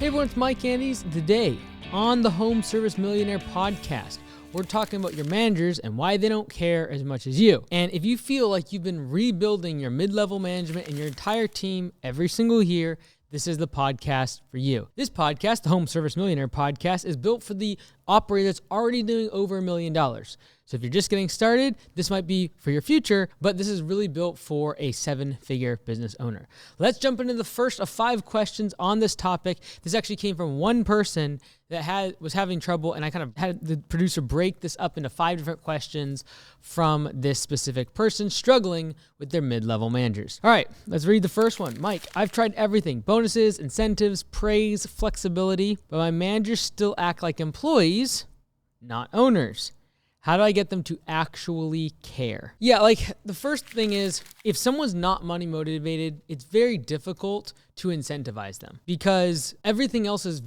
Hey everyone, it's Mike Andes. Today on the Home Service Millionaire podcast, we're talking about your managers and why they don't care as much as you. And if you feel like you've been rebuilding your mid-level management and your entire team every single year, this is the podcast for you. This podcast, the Home Service Millionaire podcast, is built for the operator that's already doing over $1 million. So if you're just getting started, this might be for your future, but this is really built for a 7-figure business owner. Let's jump into the first of 5 questions on this topic. This actually came from one person that was having trouble, and I kind of had the producer break this up into 5 different questions from this specific person struggling with their mid-level managers. All right, let's read the first one. Mike, I've tried everything: bonuses, incentives, praise, flexibility, but my managers still act like employees, not owners. How do I get them to actually care? Yeah, like the first thing is, if someone's not money motivated, it's very difficult to incentivize them because everything else is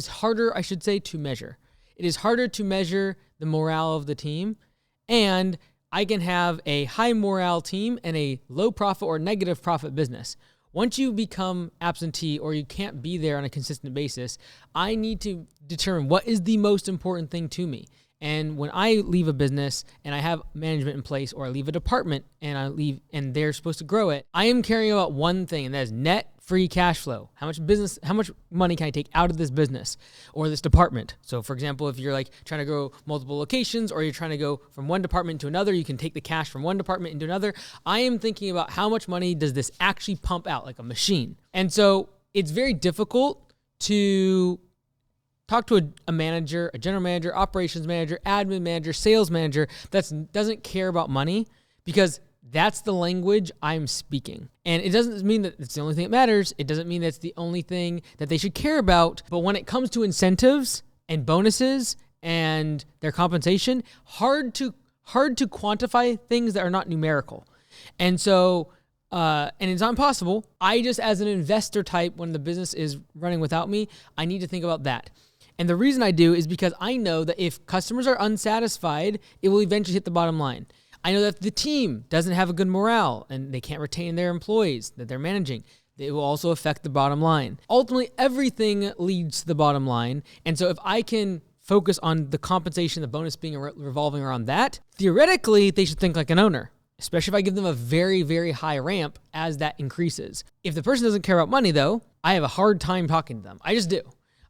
harder, I should say, to measure. It is harder to measure the morale of the team, and I can have a high morale team and a low profit or negative profit business. Once you become absentee or you can't be there on a consistent basis, I need to determine what is the most important thing to me. And when I leave a business and I have management in place, or I leave a department and I leave and they're supposed to grow it, I am caring about one thing, and that is net free cash flow. How much money can I take out of this business or this department? So for example, if you're like trying to grow multiple locations, or you're trying to go from one department to another, you can take the cash from one department into another. I am thinking about how much money does this actually pump out like a machine. And so it's very difficult to talk to a manager, a general manager, operations manager, admin manager, sales manager that doesn't care about money, because that's the language I'm speaking. And it doesn't mean that it's the only thing that matters. It doesn't mean that's the only thing that they should care about. But when it comes to incentives and bonuses and their compensation, hard to quantify things that are not numerical. And so, and it's not impossible. I just, as an investor type, when the business is running without me, I need to think about that. And the reason I do is because I know that if customers are unsatisfied, it will eventually hit the bottom line. I know that if the team doesn't have a good morale and they can't retain their employees that they're managing, it will also affect the bottom line. Ultimately, everything leads to the bottom line. And so if I can focus on the compensation, the bonus being revolving around that, theoretically, they should think like an owner, especially if I give them a very, very high ramp as that increases. If the person doesn't care about money, though, I have a hard time talking to them. I just do.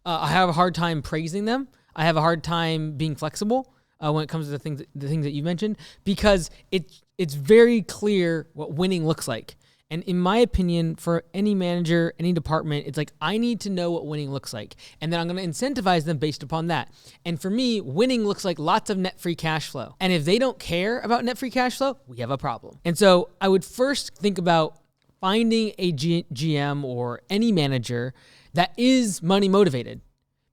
I have a hard time praising them. I have a hard time being flexible when it comes to the things that you mentioned, because it's very clear what winning looks like. And in my opinion, for any manager, any department, it's like, I need to know what winning looks like. And then I'm going to incentivize them based upon that. And for me, winning looks like lots of net free cash flow. And if they don't care about net free cash flow, we have a problem. And so I would first think about finding a GM or any manager that is money motivated.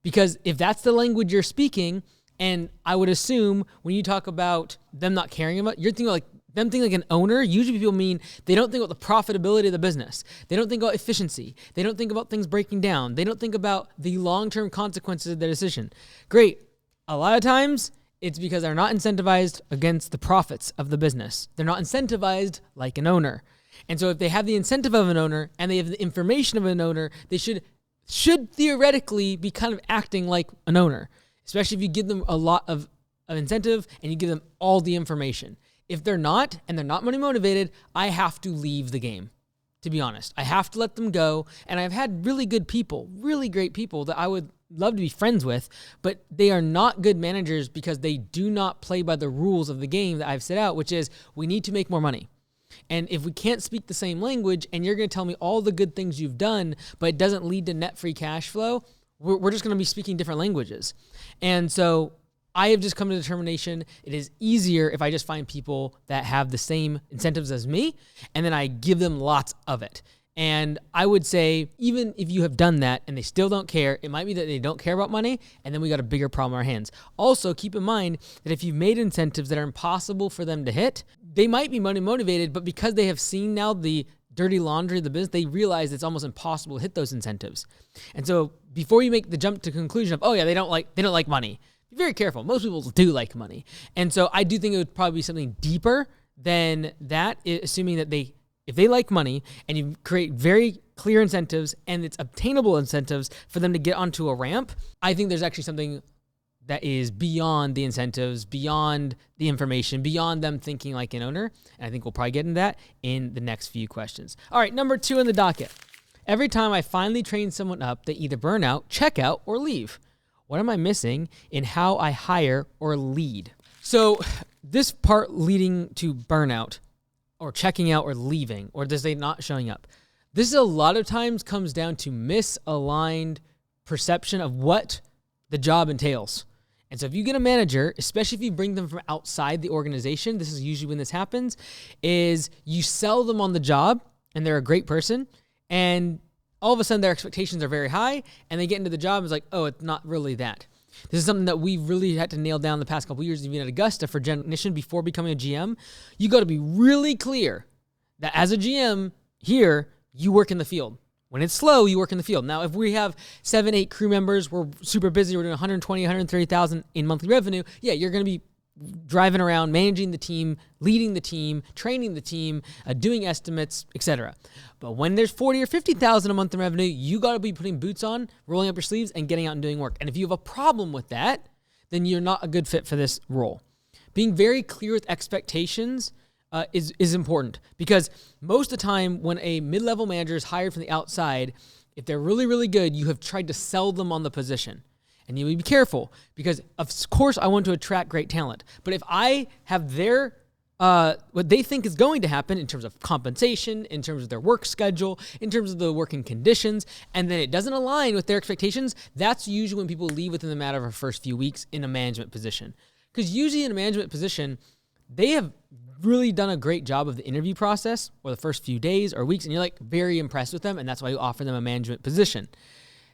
Because if that's the language you're speaking, and I would assume when you talk about them not caring about, you're thinking like them thinking like an owner. Usually people mean they don't think about the profitability of the business. They don't think about efficiency. They don't think about things breaking down. They don't think about the long-term consequences of their decision. Great. A lot of times it's because they're not incentivized against the profits of the business. They're not incentivized like an owner. And so if they have the incentive of an owner and they have the information of an owner, they should theoretically be kind of acting like an owner, especially if you give them a lot of incentive and you give them all the information. If they're not, and they're not money motivated, I have to leave the game, to be honest. I have to let them go. And I've had really good people, really great people that I would love to be friends with, but they are not good managers because they do not play by the rules of the game that I've set out, which is we need to make more money. And if we can't speak the same language and you're going to tell me all the good things you've done, but it doesn't lead to net free cash flow, we're just going to be speaking different languages. And so I have just come to the determination it is easier if I just find people that have the same incentives as me, and then I give them lots of it. And I would say, even if you have done that and they still don't care, it might be that they don't care about money, and then we got a bigger problem on our hands. Also, keep in mind that if you've made incentives that are impossible for them to hit, they might be money motivated, but because they have seen now the dirty laundry of the business, they realize it's almost impossible to hit those incentives. And so before you make the jump to conclusion of, oh yeah, they don't like money, be very careful. Most people do like money. And so I do think it would probably be something deeper than that, assuming that if they like money and you create very clear incentives and it's obtainable incentives for them to get onto a ramp, I think there's actually something that is beyond the incentives, beyond the information, beyond them thinking like an owner. And I think we'll probably get into that in the next few questions. All right, number 2 on the docket. Every time I finally train someone up, they either burn out, check out, or leave. What am I missing in how I hire or lead? So this part leading to burnout or checking out or leaving, or does they not showing up? This a lot of times comes down to misaligned perception of what the job entails. And so if you get a manager, especially if you bring them from outside the organization, this is usually when this happens, is you sell them on the job and they're a great person and all of a sudden their expectations are very high and they get into the job and it's like, oh, it's not really that. This is something that we really had to nail down the past couple of years, even at Augusta for technician before becoming a GM. You got to be really clear that as a GM here, you work in the field. When it's slow, you work in the field. Now, if we have 7, 8 crew members, we're super busy, we're doing 120, 130,000 in monthly revenue, yeah, you're going to be driving around, managing the team, leading the team, training the team, doing estimates, etc. But when there's 40 or 50,000 a month in revenue, you got to be putting boots on, rolling up your sleeves, and getting out and doing work. And if you have a problem with that, then you're not a good fit for this role. Being very clear with expectations is important, because most of the time when a mid-level manager is hired from the outside, if they're really, really good, you have tried to sell them on the position. And you need to be careful, because of course I want to attract great talent. But if I have their what they think is going to happen in terms of compensation, in terms of their work schedule, in terms of the working conditions, and then it doesn't align with their expectations, that's usually when people leave within the matter of the first few weeks in a management position. Because usually in a management position, they have really done a great job of the interview process or the first few days or weeks, and you're like very impressed with them, and that's why you offer them a management position.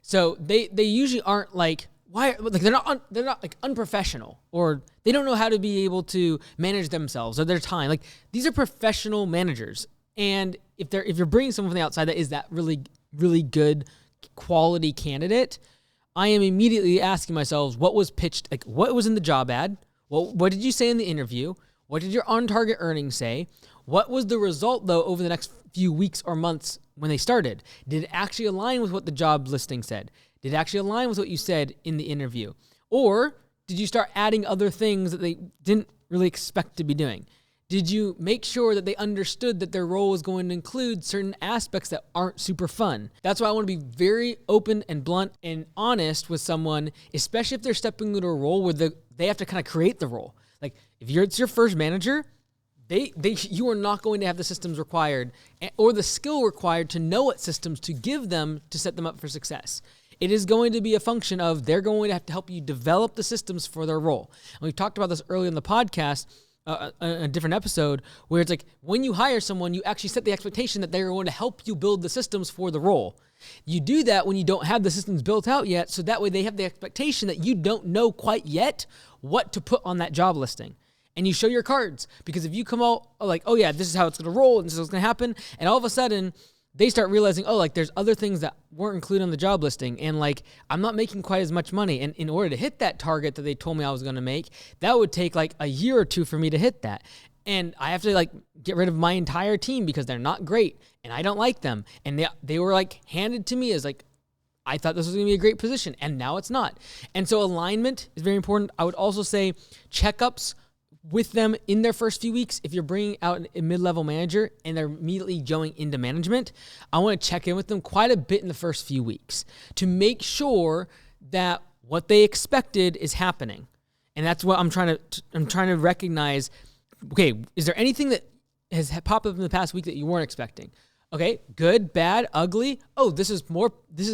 So they usually aren't like, why, like they're not like unprofessional, or they don't know how to be able to manage themselves or their time. Like, these are professional managers, and if you're bringing someone from the outside that is that really, really good quality candidate, I am immediately asking myself, what was pitched, like what was in the job ad? Well, what did you say in the interview? What did your on-target earnings say? What was the result, though, over the next few weeks or months when they started? Did it actually align with what the job listing said? Did it actually align with what you said in the interview? Or did you start adding other things that they didn't really expect to be doing? Did you make sure that they understood that their role was going to include certain aspects that aren't super fun? That's why I want to be very open and blunt and honest with someone, especially if they're stepping into a role where they have to kind of create the role. Like, if it's your first manager, you are not going to have the systems required or the skill required to know what systems to give them to set them up for success. It is going to be a function of they're going to have to help you develop the systems for their role. And we've talked about this earlier in the podcast, a different episode, where it's like when you hire someone, you actually set the expectation that they're going to help you build the systems for the role. You do that when you don't have the systems built out yet, so that way they have the expectation that you don't know quite yet what to put on that job listing. And you show your cards, because if you come out like, oh yeah, this is how it's going to roll and this is what's going to happen, and all of a sudden they start realizing, oh, like there's other things that weren't included on the job listing, and like I'm not making quite as much money, and in order to hit that target that they told me I was going to make, that would take like a year or two for me to hit that. And I have to like get rid of my entire team because they're not great and I don't like them. And they were like handed to me as like, I thought this was going to be a great position, and now it's not. And so alignment is very important. I would also say checkups with them in their first few weeks. If you're bringing out a mid-level manager and they're immediately going into management, I want to check in with them quite a bit in the first few weeks to make sure that what they expected is happening. And that's what I'm trying to recognize. Okay, is there anything that has popped up in the past week that you weren't expecting? Okay, good, bad, ugly. Oh, this is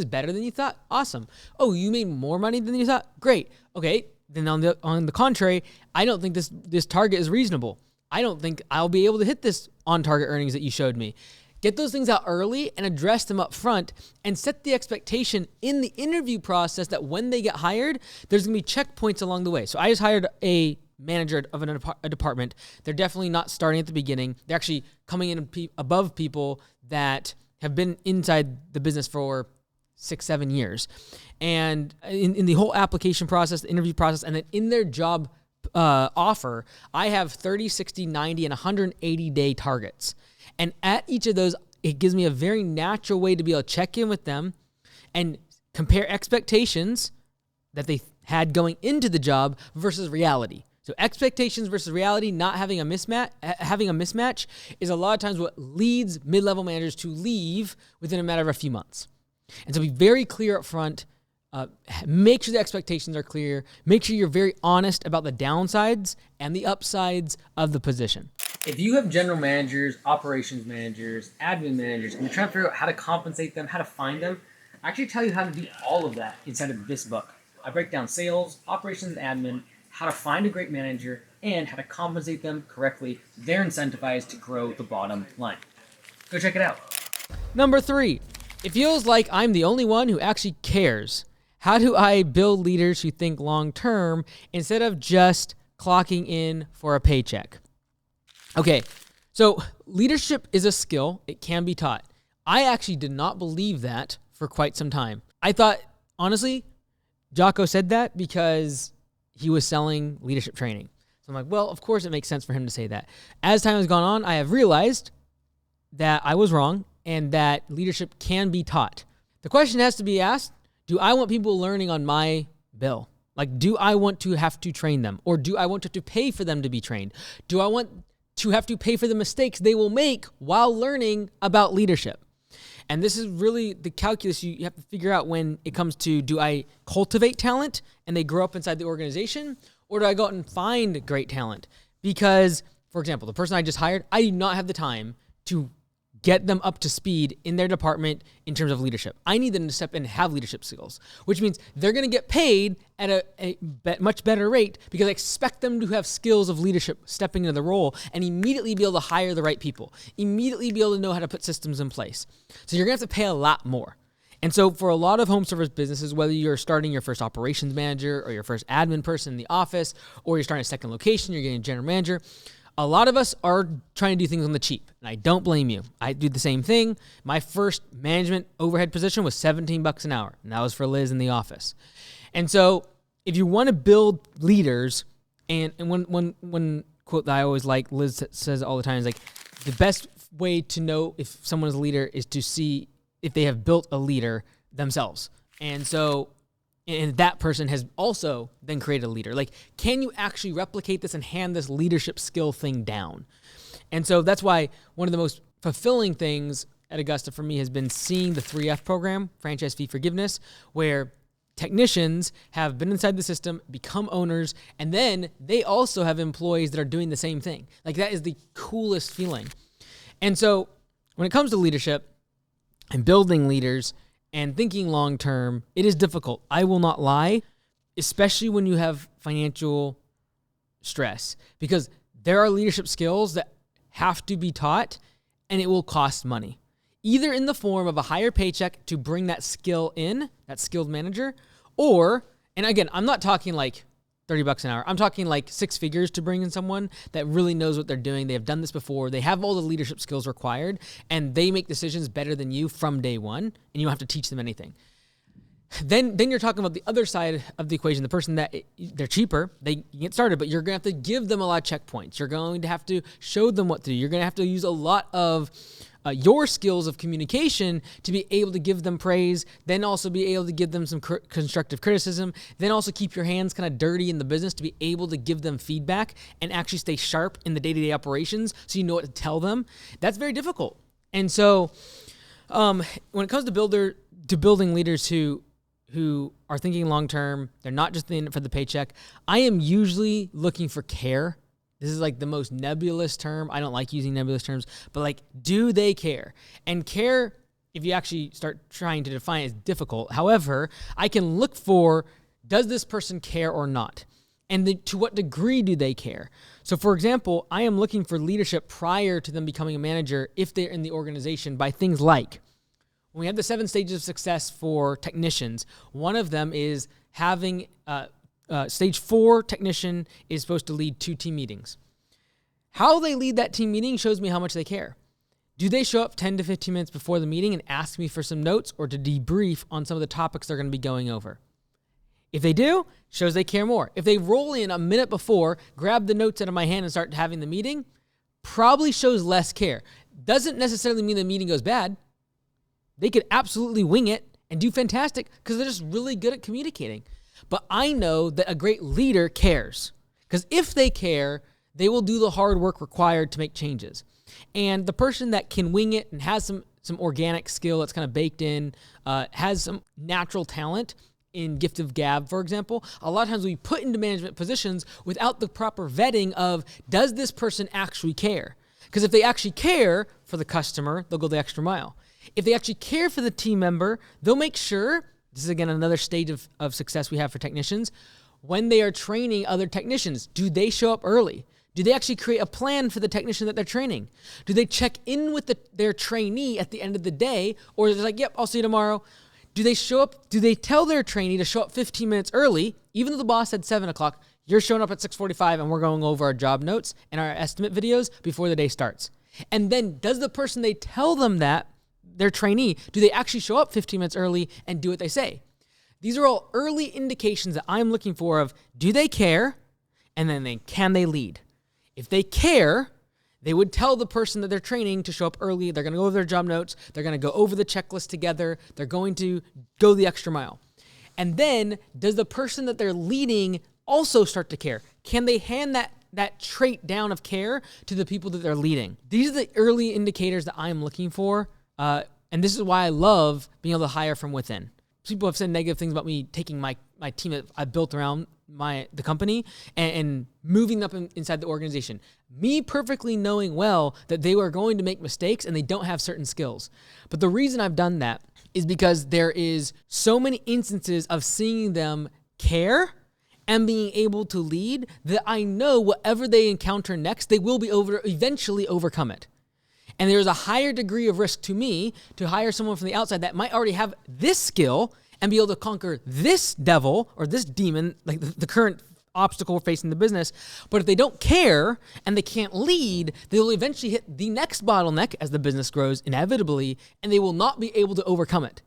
better than you thought. Awesome. Oh, you made more money than you thought. Great. Okay. Then on the contrary, I don't think this target is reasonable. I don't think I'll be able to hit this on-target earnings that you showed me. Get those things out early and address them up front, and set the expectation in the interview process that when they get hired, there's going to be checkpoints along the way. So I just hired a manager of a department. They're definitely not starting at the beginning. They're actually coming in above people that have been inside the business for 6-7 years. And in the whole application process, the interview process, and then in their job offer, I have 30, 60, 90, and 180 day targets. And at each of those, it gives me a very natural way to be able to check in with them and compare expectations that they had going into the job versus reality. So expectations versus reality, not having a mismatch is a lot of times what leads mid-level managers to leave within a matter of a few months. And so be very clear up front. Make sure the expectations are clear. Make sure you're very honest about the downsides and the upsides of the position. If you have general managers, operations managers, admin managers, and you're trying to figure out how to compensate them, how to find them, I actually tell you how to do all of that inside of this book. I break down sales, operations, and admin, how to find a great manager, and how to compensate them correctly. They're incentivized to grow the bottom line. Go check it out. Number 3, it feels like I'm the only one who actually cares. How do I build leaders who think long-term instead of just clocking in for a paycheck? Okay, so leadership is a skill. It can be taught. I actually did not believe that for quite some time. I thought, honestly, Jocko said that because he was selling leadership training. So I'm like, well, of course it makes sense for him to say that. As time has gone on, I have realized that I was wrong and that leadership can be taught. The question has to be asked, do I want people learning on my bill? Like, do I want to have to train them? Or do I want to pay for them to be trained? Do I want to have to pay for the mistakes they will make while learning about leadership? And this is really the calculus you have to figure out when it comes to, do I cultivate talent and they grow up inside the organization? Or do I go out and find great talent? Because, for example, the person I just hired, I do not have the time to get them up to speed in their department in terms of leadership. I need them to step in and have leadership skills, which means they're going to get paid at a much better rate because I expect them to have skills of leadership stepping into the role and immediately be able to hire the right people, immediately be able to know how to put systems in place. So you're going to have to pay a lot more. And so for a lot of home service businesses, whether you're starting your first operations manager or your first admin person in the office, or you're starting a second location, you're getting a general manager, a lot of us are trying to do things on the cheap, and I don't blame you. I do the same thing. My first management overhead position was $17 an hour, and that was for Liz in the office. And so if you want to build leaders, and one quote that I always like, Liz says all the time, is like, the best way to know if someone is a leader is to see if they have built a leader themselves. And so and that person has also then created a leader. Like, can you actually replicate this and hand this leadership skill thing down? And so that's why one of the most fulfilling things at Augusta for me has been seeing the 3F program, franchise fee forgiveness, where technicians have been inside the system, become owners, and then they also have employees that are doing the same thing. Like, that is the coolest feeling. And so when it comes to leadership and building leaders and thinking long-term, it is difficult. I will not lie, especially when you have financial stress, because there are leadership skills that have to be taught, and it will cost money, either in the form of a higher paycheck to bring that skill in, that skilled manager, or, and again, I'm not talking like $30 an hour. I'm talking like 6 figures to bring in someone that really knows what they're doing. They have done this before. They have all the leadership skills required, and they make decisions better than you from day one, and you don't have to teach them anything. Then you're talking about the other side of the equation, the person that they're cheaper, they get started, but you're going to have to give them a lot of checkpoints. You're going to have to show them what to do. You're going to have to use a lot of your skills of communication to be able to give them praise, then also be able to give them some constructive criticism, then also keep your hands kind of dirty in the business to be able to give them feedback and actually stay sharp in the day-to-day operations so you know what to tell them. That's very difficult. And so when it comes to building leaders who are thinking long-term, they're not just in it for the paycheck, I am usually looking for care. This is like the most nebulous term. I don't like using nebulous terms, but like, do they care? And care, if you actually start trying to define it, is difficult. However, I can look for, does this person care or not? And to what degree do they care? So for example, I am looking for leadership prior to them becoming a manager if they're in the organization by things like, when we have the 7 stages of success for technicians, one of them is having stage 4 technician is supposed to lead 2 team meetings. How they lead that team meeting shows me how much they care. Do they show up 10 to 15 minutes before the meeting and ask me for some notes or to debrief on some of the topics they're going to be going over? If they do, shows they care more. If they roll in a minute before, grab the notes out of my hand and start having the meeting, probably shows less care. doesn't necessarily mean the meeting goes bad. They could absolutely wing it and do fantastic because they're just really good at communicating. But I know that a great leader cares, because if they care, they will do the hard work required to make changes. And the person that can wing it and has some organic skill that's kind of baked in, has some natural talent in gift of gab, for example, a lot of times we put into management positions without the proper vetting of, does this person actually care? Because if they actually care for the customer, they'll go the extra mile. If they actually care for the team member, they'll make sure, this is again another stage of success we have for technicians, when they are training other technicians, do they show up early? Do they actually create a plan for the technician that they're training? Do they check in with their trainee at the end of the day? Or is it like, yep, I'll see you tomorrow? Do they show up? Do they tell their trainee to show up 15 minutes early, even though the boss said 7 o'clock, you're showing up at 6:45 and we're going over our job notes and our estimate videos before the day starts? And then does the person they tell them that, their trainee, do they actually show up 15 minutes early and do what they say? These are all early indications that I'm looking for of, do they care? And then can they lead? If they care, they would tell the person that they're training to show up early. They're going to go over their job notes. They're going to go over the checklist together. They're going to go the extra mile. And then does the person that they're leading also start to care? Can they hand that trait down of care to the people that they're leading? These are the early indicators that I'm looking for. And this is why I love being able to hire from within. People have said negative things about me taking my team that I built around the company and moving up inside the organization. Me perfectly knowing well that they were going to make mistakes and they don't have certain skills. But the reason I've done that is because there is so many instances of seeing them care and being able to lead that I know whatever they encounter next, they will be eventually overcome it. And there's a higher degree of risk to me to hire someone from the outside that might already have this skill and be able to conquer this devil or this demon, like the current obstacle facing the business. But if they don't care and they can't lead, they'll eventually hit the next bottleneck as the business grows inevitably, and they will not be able to overcome it.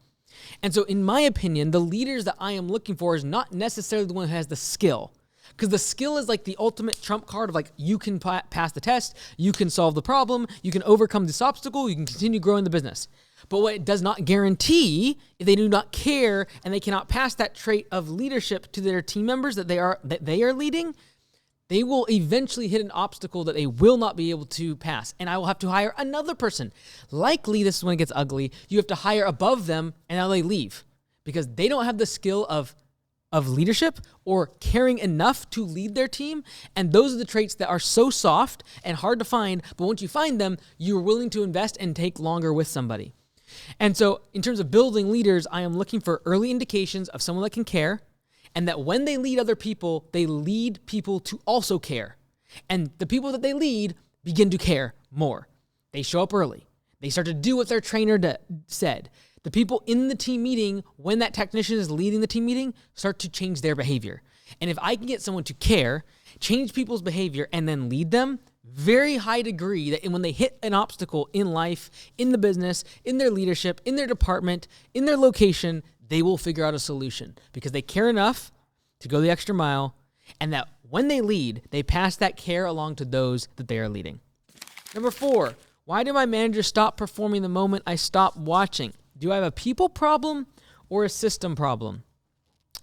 And so in my opinion, the leaders that I am looking for is not necessarily the one who has the skill. Because the skill is like the ultimate trump card of like, you can pass the test, you can solve the problem, you can overcome this obstacle, you can continue growing the business. But what it does not guarantee, if they do not care and they cannot pass that trait of leadership to their team members that they are leading, they will eventually hit an obstacle that they will not be able to pass. And I will have to hire another person. Likely, this is when it gets ugly, you have to hire above them and now they leave because they don't have the skill of leadership or caring enough to lead their team. And those are the traits that are so soft and hard to find. But once you find them, you're willing to invest and take longer with somebody. And so in terms of building leaders, I am looking for early indications of someone that can care and that when they lead other people, they lead people to also care. And the people that they lead begin to care more. They show up early. They start to do what their trainer said. The people in the team meeting, when that technician is leading the team meeting, start to change their behavior. And if I can get someone to care, change people's behavior, and then lead them, very high degree that when they hit an obstacle in life, in the business, in their leadership, in their department, in their location, they will figure out a solution because they care enough to go the extra mile, and that when they lead, they pass that care along to those that they are leading. Number 4, why do my managers stop performing the moment I stop watching? Do I have a people problem or a system problem?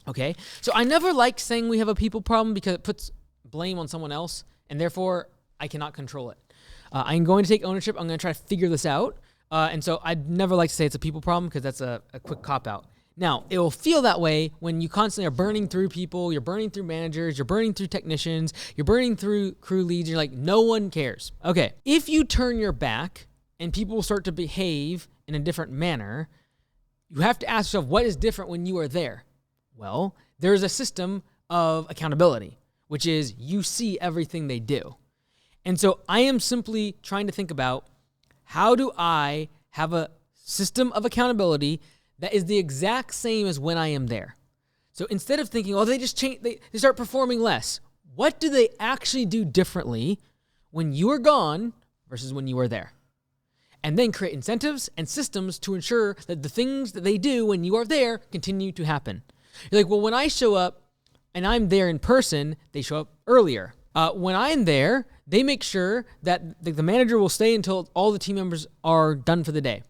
Okay, so I never like saying we have a people problem because it puts blame on someone else, and therefore I cannot control it. I'm going to take ownership. I'm going to try to figure this out. And so I'd never like to say it's a people problem because that's a quick cop-out. Now, it will feel that way when you constantly are burning through people, you're burning through managers, you're burning through technicians, you're burning through crew leads, you're like, no one cares. Okay, if you turn your back and people start to behave in a different manner, you have to ask yourself, what is different when you are there? Well, there's a system of accountability, which is you see everything they do. And so I am simply trying to think about, how do I have a system of accountability that is the exact same as when I am there? So instead of thinking, oh, they just change, they start performing less. What do they actually do differently when you are gone versus when you are there? And then create incentives and systems to ensure that the things that they do when you are there continue to happen. You're like, well, when I show up and I'm there in person, they show up earlier. When I'm there, they make sure that the manager will stay until all the team members are done for the day.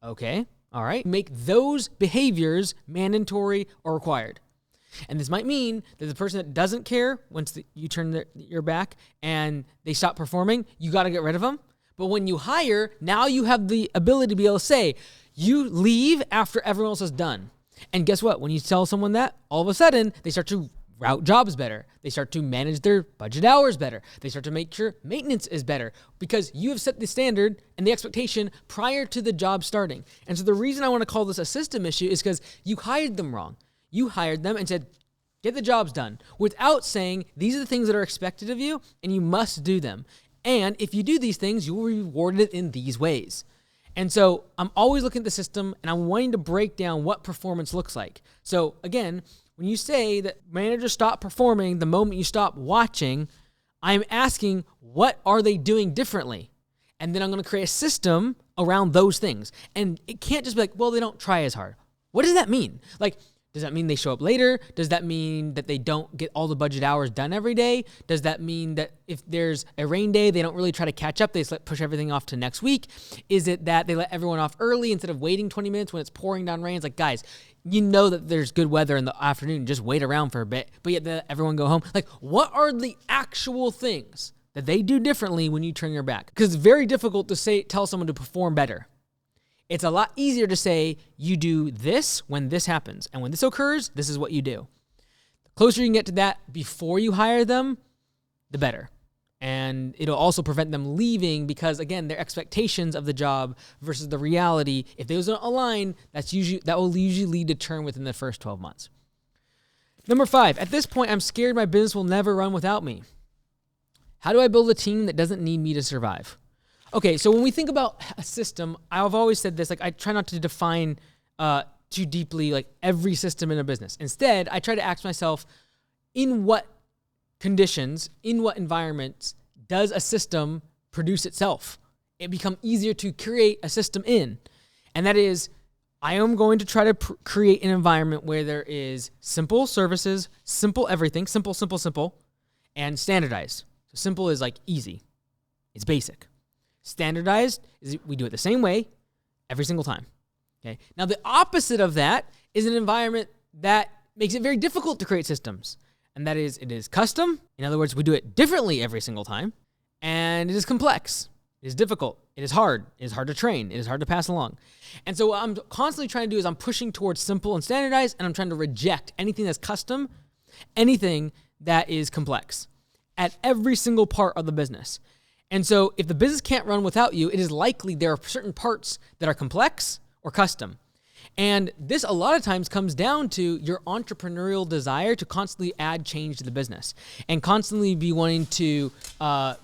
Okay, all right. Make those behaviors mandatory or required. And this might mean that the person that doesn't care, once you turn your back and they stop performing, you got to get rid of them. But when you hire, now you have the ability to be able to say, you leave after everyone else is done. And guess what? When you tell someone that, all of a sudden, they start to route jobs better. They start to manage their budget hours better. They start to make sure maintenance is better because you have set the standard and the expectation prior to the job starting. And so the reason I want to call this a system issue is because you hired them wrong. You hired them and said, get the jobs done without saying these are the things that are expected of you and you must do them. And if you do these things, you will be rewarded in these ways. And so I'm always looking at the system and I'm wanting to break down what performance looks like. So again, when you say that managers stop performing the moment you stop watching, I'm asking what are they doing differently? And then I'm going to create a system around those things. And it can't just be like, well, they don't try as hard. What does that mean? Like, does that mean they show up later? Does that mean that they don't get all the budget hours done every day? Does that mean that if there's a rain day, they don't really try to catch up? They just push everything off to next week? Is it that they let everyone off early instead of waiting 20 minutes when it's pouring down rain? It's like, guys, you know that there's good weather in the afternoon. Just wait around for a bit, but yet everyone go home. Like, what are the actual things that they do differently when you turn your back? Because it's very difficult to tell someone to perform better. It's a lot easier to say, you do this when this happens. And when this occurs, this is what you do. The closer you can get to that before you hire them, the better. And it'll also prevent them leaving because, again, their expectations of the job versus the reality, if those don't align, that will usually lead to churn within the first 12 months. Number 5, at this point, I'm scared my business will never run without me. How do I build a team that doesn't need me to survive? Okay, so when we think about a system, I've always said this, like I try not to define too deeply like every system in a business. Instead, I try to ask myself, in what conditions, in what environments does a system produce itself? It become easier to create a system in. And that is, I am going to try to create an environment where there is simple services, simple everything, simple, and standardized. So simple is like easy. It's basic. Standardized is we do it the same way every single time. Okay. Now the opposite of that is an environment that makes it very difficult to create systems. And that is, it is custom. In other words, we do it differently every single time. And it is complex. It is difficult. It is hard. It is hard to train. It is hard to pass along. And so what I'm constantly trying to do is I'm pushing towards simple and standardized, and I'm trying to reject anything that's custom, anything that is complex at every single part of the business. And so if the business can't run without you, it is likely there are certain parts that are complex or custom. And this a lot of times comes down to your entrepreneurial desire to constantly add change to the business and constantly be wanting to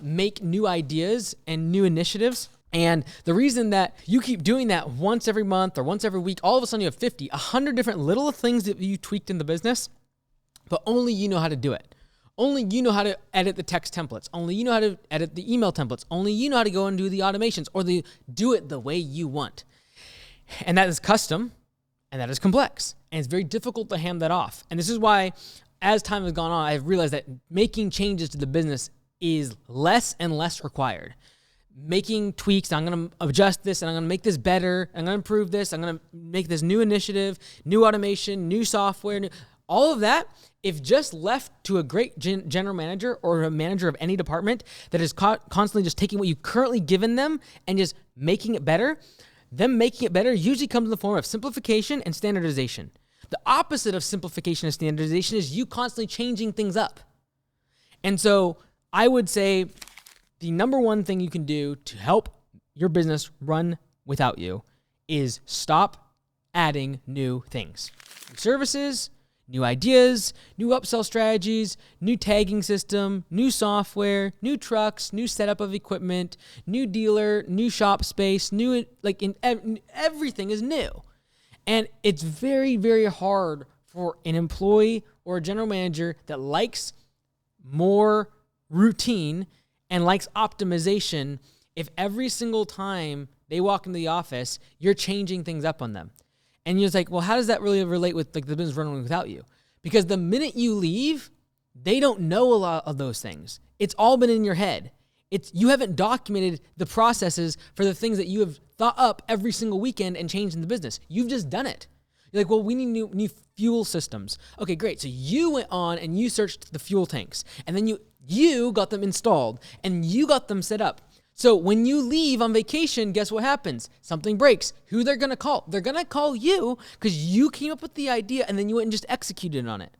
make new ideas and new initiatives. And the reason that you keep doing that once every month or once every week, all of a sudden you have 50, 100 different little things that you tweaked in the business, but only you know how to do it. Only you know how to edit the text templates. Only you know how to edit the email templates. Only you know how to go and do the automations or do it the way you want. And that is custom and that is complex. And it's very difficult to hand that off. And this is why, as time has gone on, I've realized that making changes to the business is less and less required. Making tweaks, I'm going to adjust this and I'm going to make this better. I'm going to improve this. I'm going to make this new initiative, new automation, new software, all of that. If just left to a great general manager or a manager of any department that is constantly just taking what you've currently given them and just making it better, them making it better usually comes in the form of simplification and standardization. The opposite of simplification and standardization is you constantly changing things up. And so I would say the number one thing you can do to help your business run without you is stop adding new things. New services, new ideas, new upsell strategies, new tagging system, new software, new trucks, new setup of equipment, new dealer, new shop space, everything is new. And it's very, very hard for an employee or a general manager that likes more routine and likes optimization if every single time they walk into the office, you're changing things up on them. And you're just like, well, how does that really relate with like the business running without you? Because the minute you leave, They don't know a lot of those things. It's all been in your head. You haven't documented the processes for the things that you have thought up every single weekend and changed in the business. You've just done it. You're like, well, we need new fuel systems. Okay, great. So you went on and you searched the fuel tanks, and then you got them installed and you got them set up. So when you leave on vacation, guess what happens? Something breaks. Who they're going to call? They're going to call you because you came up with the idea and then you went and just executed on it.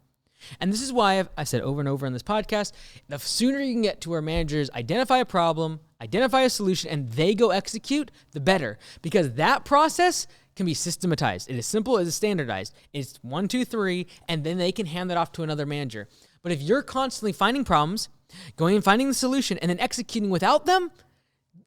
And this is why I've said over and over on this podcast, the sooner you can get to where managers identify a problem, identify a solution, and they go execute, the better. Because that process can be systematized. It is simple, it is standardized. It's 1, 2, 3, and then they can hand that off to another manager. But if you're constantly finding problems, going and finding the solution, and then executing without them,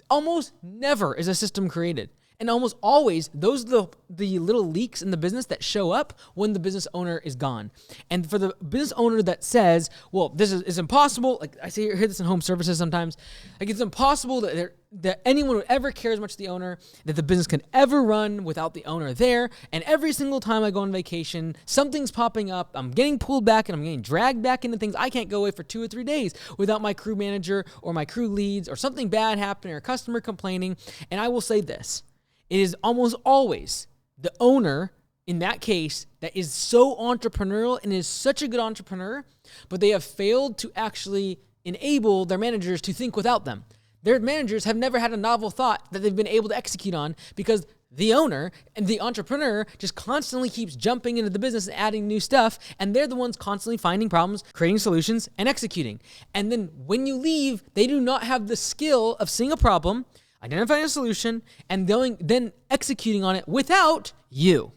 almost never is a system created. And almost always, those are the little leaks in the business that show up when the business owner is gone. And for the business owner that says, well, this is impossible, like I hear this in home services sometimes, like it's impossible that anyone would ever care as much as the owner, that the business can ever run without the owner there. And every single time I go on vacation, something's popping up, I'm getting pulled back and I'm getting dragged back into things. I can't go away for 2 or 3 days without my crew manager or my crew leads or something bad happening or a customer complaining. And I will say this. It is almost always the owner in that case that is so entrepreneurial and is such a good entrepreneur, but they have failed to actually enable their managers to think without them. Their managers have never had a novel thought that they've been able to execute on because the owner and the entrepreneur just constantly keeps jumping into the business and adding new stuff, and they're the ones constantly finding problems, creating solutions, and executing. And then when you leave, they do not have the skill of seeing a problem, identifying a solution, and then executing on it without you.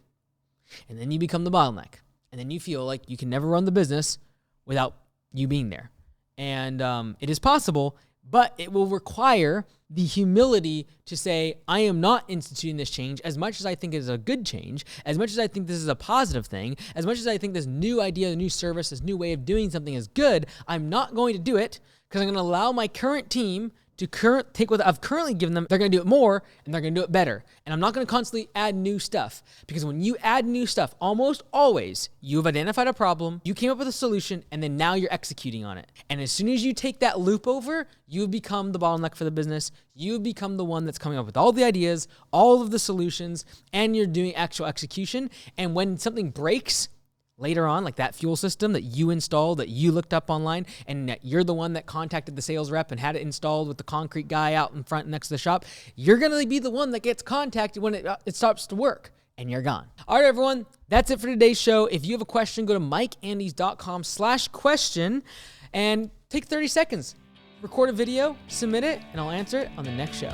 And then you become the bottleneck. And then you feel like you can never run the business without you being there. And it is possible, but it will require the humility to say, I am not instituting this change as much as I think it is a good change, as much as I think this is a positive thing, as much as I think this new idea, the new service, this new way of doing something is good. I'm not going to do it because I'm going to allow my current team to take what I've currently given them. They're going to do it more and they're going to do it better. And I'm not going to constantly add new stuff, because when you add new stuff, almost always you've identified a problem, you came up with a solution, and then now you're executing on it. And as soon as you take that loop over, you become the bottleneck for the business. You become the one that's coming up with all the ideas, all of the solutions, and you're doing actual execution. And when something breaks later on, like that fuel system that you installed, that you looked up online, and that you're the one that contacted the sales rep and had it installed with the concrete guy out in front next to the shop, you're going to be the one that gets contacted when it stops to work, and you're gone. All right, everyone, that's it for today's show. If you have a question, go to mikeandys.com/question and take 30 seconds. Record a video, submit it, and I'll answer it on the next show.